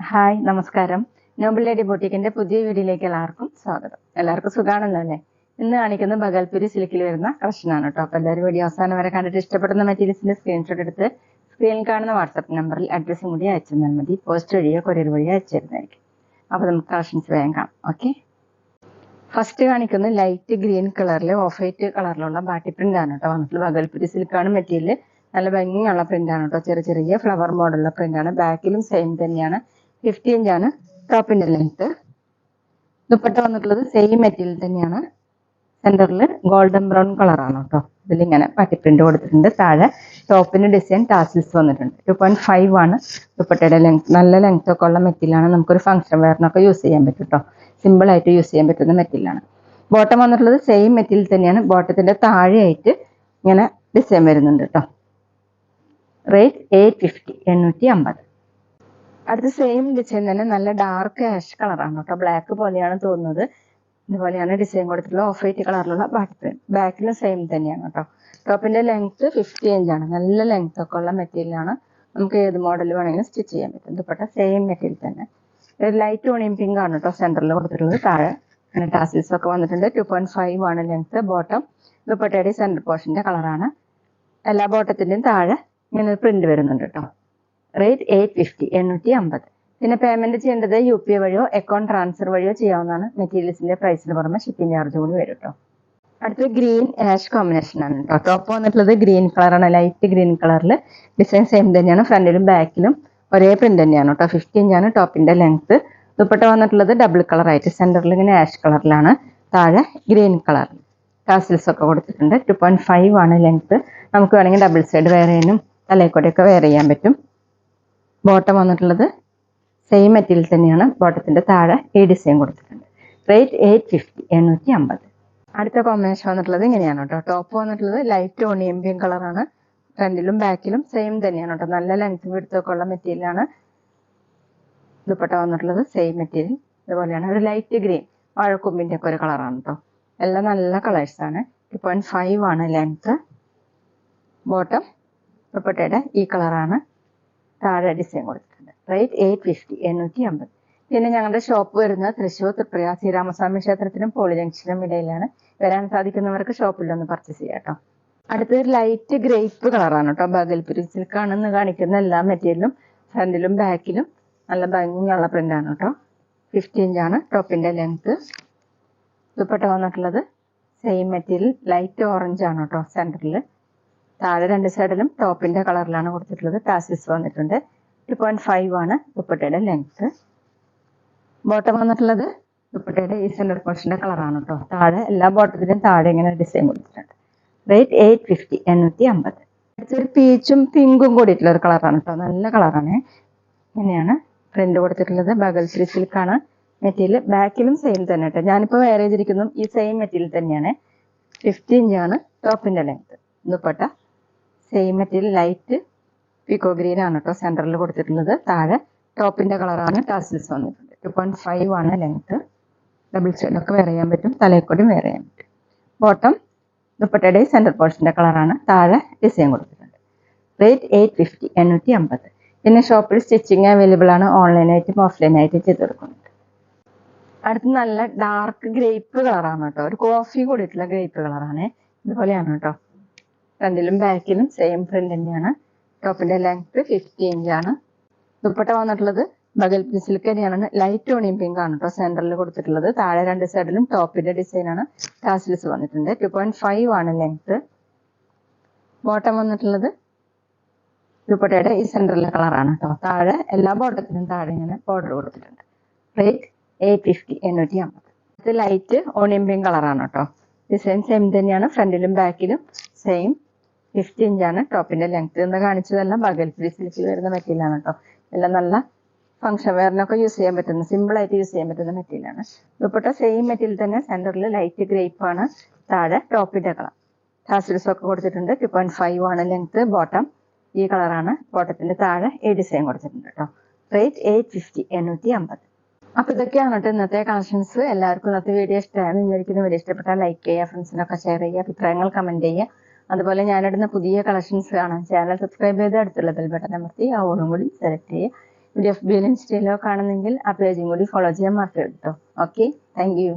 Hi നമസ്കാരം. Noble lady ബൊട്ടിക്കിന്റെ പുതിയ വീഡിയോയിലേക്ക് എല്ലാവർക്കും സ്വാഗതം. എല്ലാവർക്കും സുഖാണല്ലോ അല്ലേ? ഇന്ന് കാണിക്കുന്ന ബഗൽപുരി സിൽക്കിൽ വരുന്ന കളക്ഷനാണ് കേട്ടോ. അപ്പോൾ എല്ലാവരും വീഡിയോ അവസാനം വരെ കണ്ടിട്ട് ഇഷ്ടപ്പെടുന്ന മെറ്റീരിയൽസിന്റെ സ്ക്രീൻഷോട്ട് എടുത്ത് സ്ക്രീനിൽ കാണുന്ന വാട്സ്ആപ്പ് നമ്പറിൽ അഡ്രസ്സും കൂടി അയച്ചു തന്നാൽ മതി. പോസ്റ്റ് വഴിയോ കൊറിയർ വഴിയോ അയച്ചു തരുന്നതായിരിക്കും. അപ്പോൾ നമുക്ക് കളക്ഷൻസ് വേഗം കാണാം. ഓക്കെ, ഫസ്റ്റ് കാണിക്കുന്നത് ലൈറ്റ് ഗ്രീൻ കളറിൽ ഓഫ് വൈറ്റ് കളറിലുള്ള ബാട്ടി പ്രിന്റ് ആണ് കേട്ടോ. വന്നിട്ടുള്ള ബഗൽപുരി സിൽക്കാണ് മെറ്റീരിയൽ. നല്ല ഭംഗിയുള്ള പ്രിന്റ് ആണ് കേട്ടോ. ചെറിയ ചെറിയ ഫ്ലവർ മോഡലുള്ള പ്രിന്റ് ആണ്. ബാക്കിലും സെയിം തന്നെയാണ്. 50 ഇഞ്ചാണ് ടോപ്പിന്റെ ലെങ്ത്. ദുപ്പട്ട വന്നിട്ടുള്ളത് സെയിം മെറ്റീരിയൽ തന്നെയാണ്. സെന്ററിൽ ഗോൾഡൻ ബ്രൗൺ കളറാണ് കേട്ടോ. ഇതിലിങ്ങനെ പട്ടി പ്രിന്റ് കൊടുത്തിട്ടുണ്ട്. താഴെ ടോപ്പിന് ഡിസൈൻ ടാസിൽസ് വന്നിട്ടുണ്ട്. 2.5 ആണ് ദുപ്പട്ടയുടെ ലെങ്ത്. നല്ല ലെങ്ത് ഒക്കെ ഉള്ള മെറ്റീരിയലാണ്. നമുക്കൊരു ഫംഗ്ഷൻ വെയറിനൊക്കെ യൂസ് ചെയ്യാൻ പറ്റും കേട്ടോ. സിമ്പിൾ ആയിട്ട് യൂസ് ചെയ്യാൻ പറ്റുന്ന മെറ്റീരിയലാണ്. ബോട്ടം വന്നിട്ടുള്ളത് സെയിം മെറ്റീരിയൽ തന്നെയാണ്. ബോട്ടത്തിന്റെ താഴെയായിട്ട് ഇങ്ങനെ ഡിസൈൻ വരുന്നുണ്ട് കേട്ടോ. റേറ്റ് 850, 850. അടുത്ത സെയിം ഡിസൈൻ തന്നെ നല്ല ഡാർക്ക് ആഷ് കളറാണ് കേട്ടോ. ബ്ലാക്ക് പോലെയാണ് തോന്നുന്നത്. ഇതുപോലെയാണ് ഡിസൈൻ കൊടുത്തിട്ടുള്ളത്. ഓഫ് വൈറ്റ് കളറിലുള്ള ബാക്ക് പ്രിന്റ്. ബാക്കിലും സെയിം തന്നെയാണ് കേട്ടോ. ടോപ്പിന്റെ ലെങ്ത് 50 ഇഞ്ചാണ്. നല്ല ലെങ്ത് ഒക്കെ ഉള്ള മെറ്റീരിയലാണ്. നമുക്ക് ഏത് മോഡൽ വേണമെങ്കിലും സ്റ്റിച്ച് ചെയ്യാൻ പറ്റും. ദുപ്പട്ട സെയിം മെറ്റീരിയൽ തന്നെ. ഒരു ലൈറ്റ് ഓണിയൻ പിങ്ക് ആണ് കേട്ടോ സെന്ററിൽ കൊടുത്തിട്ടുള്ളത്. താഴെ അങ്ങനെ ടാസിൽസ് ഒക്കെ വന്നിട്ടുണ്ട്. 2.5 ആണ് ലെങ്ത്. ബോട്ടം ദുപ്പട്ടയുടെ സെന്റർ പോർഷന്റെ കളറാണ്. എല്ലാ ബോട്ടത്തിന്റെയും താഴെ ഇങ്ങനെ പ്രിന്റ് വരുന്നുണ്ട് കേട്ടോ. റേറ്റ് 850, 850. പിന്നെ പേയ്മെന്റ് ചെയ്യേണ്ടത് UPI വഴിയോ അക്കൗണ്ട് ട്രാൻസ്ഫർ വഴിയോ ചെയ്യാവുന്നതാണ്. മെറ്റീരിയൽസിന്റെ പ്രൈസിന് പുറമെ ഷിപ്പിംഗ് ചാർജ് കൂടി വരും കേട്ടോ. അടുത്ത് ഗ്രീൻ ആഷ് കോമ്പിനേഷൻ ആണ് കേട്ടോ. ടോപ്പ് വന്നിട്ടുള്ളത് ഗ്രീൻ കളറാണ്. ലൈറ്റ് ഗ്രീൻ കളറിൽ ഡിസൈൻ സെയിം തന്നെയാണ്. ഫ്രണ്ടിലും ബാക്കിലും ഒരേ പ്രിന്റ് തന്നെയാണ് കേട്ടോ. 50 ഇഞ്ചാണ് ടോപ്പിന്റെ ലെങ്ത്. ദുപ്പട്ട വന്നിട്ടുള്ളത് ഡബിൾ കളർ ആയിട്ട് സെന്ററിൽ ഇങ്ങനെ ആഷ് കളറിലാണ്. താഴെ ഗ്രീൻ കളറിൽ ടാസിൽസ് ഒക്കെ കൊടുത്തിട്ടുണ്ട്. 2.5 ആണ് ലെങ്ത്. നമുക്ക് വേണമെങ്കിൽ ഡബിൾ സൈഡ് വെയർ ചെയ്യാനും തലയിക്കോട്ടയൊക്കെ വെയർ ചെയ്യാൻ പറ്റും. ബോട്ടം വന്നിട്ടുള്ളത് സെയിം മെറ്റീരിയൽ തന്നെയാണ്. ബോട്ടത്തിന്റെ താഴെ ഈ ഡിസൈൻ കൊടുത്തിട്ടുണ്ട്. റേറ്റ് 850, 850. അടുത്ത കോമ്പിനേഷൻ വന്നിട്ടുള്ളത് ഇങ്ങനെയാണ് കേട്ടോ. ടോപ്പ് വന്നിട്ടുള്ളത് ലൈറ്റ് ഓണിയൻ പിങ്ക് കളറാണ്. ഫ്രണ്ടിലും ബാക്കിലും സെയിം തന്നെയാണ് കേട്ടോ. നല്ല ലെങ്ത് വിടുത്തൊക്കെ ഉള്ള മെറ്റീരിയലാണ്. ദുപ്പട്ട വന്നിട്ടുള്ളത് സെയിം മെറ്റീരിയൽ. ഇതുപോലെയാണ്. ഒരു ലൈറ്റ് ഗ്രീൻ വാഴക്കൊമ്പിന്റെ ഒക്കെ ഒരു കളറാണ് കേട്ടോ. എല്ലാം നല്ല കളേഴ്സ് ആണ്. 2.5 ആണ് ലെങ്ത്. ബോട്ടം ദുപ്പട്ടയുടെ ഈ കളറാണ്. താഴെ ഡിസൈൻ കൊടുത്തിട്ടുണ്ട്. റേറ്റ് 850, 850. പിന്നെ ഞങ്ങളുടെ ഷോപ്പ് വരുന്നത് തൃശ്ശൂർ തൃപ്രയ ശ്രീരാമസ്വാമി ക്ഷേത്രത്തിനും പോളി ജംഗ്ഷനും ഇടയിലാണ്. വരാൻ സാധിക്കുന്നവർക്ക് ഷോപ്പിൽ ഒന്ന് പർച്ചേസ് ചെയ്യാം കേട്ടോ. അടുത്തൊരു ലൈറ്റ് ഗ്രേപ്പ് കളറാണ് കേട്ടോ. ബഗൽപുരി സിൽക്കാണെന്ന് കാണിക്കുന്ന എല്ലാ മെറ്റീരിയലും ഫ്രണ്ടിലും ബാക്കിലും നല്ല ഭംഗിയുള്ള പ്രിന്റ് ആണ് കേട്ടോ. 50 ഇഞ്ചാണ് ടോപ്പിന്റെ ലെങ്ത്. ദുപ്പട്ട വന്നിട്ടുള്ളത് സെയിം മെറ്റീരിയൽ ലൈറ്റ് ഓറഞ്ച് ആണ് കേട്ടോ. സെന്ററിൽ താഴെ രണ്ട് സൈഡിലും ടോപ്പിന്റെ കളറിലാണ് കൊടുത്തിട്ടുള്ളത്. ടാസിൽസ് വന്നിട്ടുണ്ട്. 2.5 ആണ് ദുപ്പട്ടയുടെ ലെങ്ത്. ബോട്ടം വന്നിട്ടുള്ളത് ദുപ്പട്ടയുടെ ഈ സെന്റർ പോർഷന്റെ കളറാണ് കേട്ടോ. താഴെ എല്ലാ ബോട്ടത്തിലും താഴെ ഇങ്ങനെ ഡിസൈൻ കൊടുത്തിട്ടുണ്ട്. റേറ്റ് 850, 850. അടുത്തൊരു പീച്ചും പിങ്കും കൂടിയിട്ടുള്ള ഒരു കളറാണ് കേട്ടോ. നല്ല കളറാണ്. ഇങ്ങനെയാണ് പ്രിന്റ് കൊടുത്തിട്ടുള്ളത്. ബഗൽപുരി സിൽക്കാണ് മെറ്റീരിയൽ. ബാക്കിലും സെയിം തന്നെ കേട്ടോ. ഞാനിപ്പോൾ വെയർ ചെയ്തിരിക്കുന്നതും ഈ സെയിം മെറ്റീരിയൽ തന്നെയാണ്. 50 ഇഞ്ചാണ് ടോപ്പിന്റെ length. Dupatta same material light peacock green ആണ് കേട്ടോ സെന്ററിൽ കൊടുത്തിട്ടുള്ളത്. താഴെ ടോപ്പിന്റെ കളറാണ്. ടാസിൽസ് വന്നിട്ടുണ്ട്. 2.5 ആണ് ലെങ്ത്. ഡബിൾ സൈഡൊക്കെ വെയർ ചെയ്യാൻ പറ്റും. തലയിൽക്കൂടി വെയർ ചെയ്യാൻ പറ്റും. ബോട്ടം ദുപ്പട്ടയുടെ സെന്റർ പോർഷന്റെ കളറാണ്. താഴെ ഡിസൈൻ കൊടുത്തിട്ടുണ്ട്. റേറ്റ് 850, 850. പിന്നെ ഷോപ്പിൽ സ്റ്റിച്ചിങ് അവൈലബിൾ ആണ്. ഓൺലൈനായിട്ടും ഓഫ്ലൈനായിട്ടും ചെയ്ത് കൊടുക്കുന്നുണ്ട്. അടുത്ത് നല്ല ഡാർക്ക് ഗ്രേപ്പ് കളറാണ് കേട്ടോ. ഒരു കോഫി കൂടിയിട്ടുള്ള ഗ്രേപ്പ് കളറാണ്. ഇതുപോലെയാണ് കേട്ടോ. ഫ്രണ്ടിലും ബാക്കിലും സെയിം പ്രിന്റ് തന്നെയാണ്. ടോപ്പിന്റെ ലെങ്ത് 50 ഇഞ്ചാണ്. ദുപ്പട്ട വന്നിട്ടുള്ളത് ബഗൽപുരി സിൽക്ക് തന്നെയാണ്. ലൈറ്റ് ഓണിയൻ പിങ്ക് ആണ് കേട്ടോ സെന്ററിൽ കൊടുത്തിട്ടുള്ളത്. താഴെ രണ്ട് സൈഡിലും ടോപ്പിന്റെ ഡിസൈൻ ആണ്. ടാസിൽസ് വന്നിട്ടുണ്ട്. 2.5 ആണ് ലെങ്ത്. ബോട്ടം വന്നിട്ടുള്ളത് ദുപ്പട്ടയുടെ ഈ സെന്ററിലെ കളറാണ് കേട്ടോ. താഴെ എല്ലാ ബോട്ടത്തിനും താഴെ ഇങ്ങനെ ബോർഡർ കൊടുത്തിട്ടുണ്ട്. റേറ്റ് 850, 850. ഇത് ലൈറ്റ് ഓണിയൻ പിങ്ക് കളറാണ് കേട്ടോ. ഡിസൈൻ സെയിം തന്നെയാണ്. ഫ്രണ്ടിലും ബാക്കിലും സെയിം. 50 ഇഞ്ചാണ് ടോപ്പിന്റെ ലെങ്ത്. എന്ന് കാണിച്ചതെല്ലാം ബഗൽപുരി സിൽക്കിൽ വരുന്ന മെറ്റീരിയലാണ് കേട്ടോ. എല്ലാം നല്ല ഫംഗ്ഷൻ വെയറിനൊക്കെ യൂസ് ചെയ്യാൻ പറ്റുന്ന സിമ്പിൾ ആയിട്ട് യൂസ് ചെയ്യാൻ പറ്റുന്ന മെറ്റീരിയലാണ്. ദുപ്പട്ട സെയിം മെറ്റീരിയൽ തന്നെ. സെന്ററിൽ ലൈറ്റ് ഗ്രേപ്പ് ആണ്. താഴെ ടോപ്പിന്റെ കളർ. ടാസിൽസ് ഒക്കെ കൊടുത്തിട്ടുണ്ട്. 2.5 ആണ് ലെങ്ത്. ബോട്ടം ഈ കളറാണ്. ബോട്ടത്തിന്റെ താഴെ ഈ ഡിസൈൻ കൊടുത്തിട്ടുണ്ട് കേട്ടോ. റേറ്റ് 850, 850. അപ്പൊ ഇതൊക്കെയാണ് കേട്ടോ ഇന്നത്തെ കളക്ഷൻസ്. എല്ലാവർക്കും ഇന്നത്തെ വീഡിയോ ഇഷ്ടമായെന്ന് വിചാരിക്കുന്നു. വീഡിയോ ഇഷ്ടപ്പെട്ടാൽ ലൈക്ക് ചെയ്യുക, ഫ്രണ്ട്സിനൊക്കെ ഷെയർ ചെയ്യുക, അഭിപ്രായങ്ങൾ കമന്റ് ചെയ്യുക. അതുപോലെ ഞാനിടുന്ന പുതിയ കളക്ഷൻസ് കാണാൻ ചാനൽ സബ്സ്ക്രൈബ് ചെയ്ത് അടുത്തുള്ള ബെൽ ബട്ടൺ അമർത്തി ആ ഓളും കൂടി സെലക്ട് ചെയ്യുക. വീഡിയോ FB യിലും ഇൻസ്റ്റയിലോ കാണുന്നെങ്കിൽ ആ പേജും കൂടി ഫോളോ ചെയ്യാൻ മറക്കരുത് കേട്ടോ. Okay, thank you.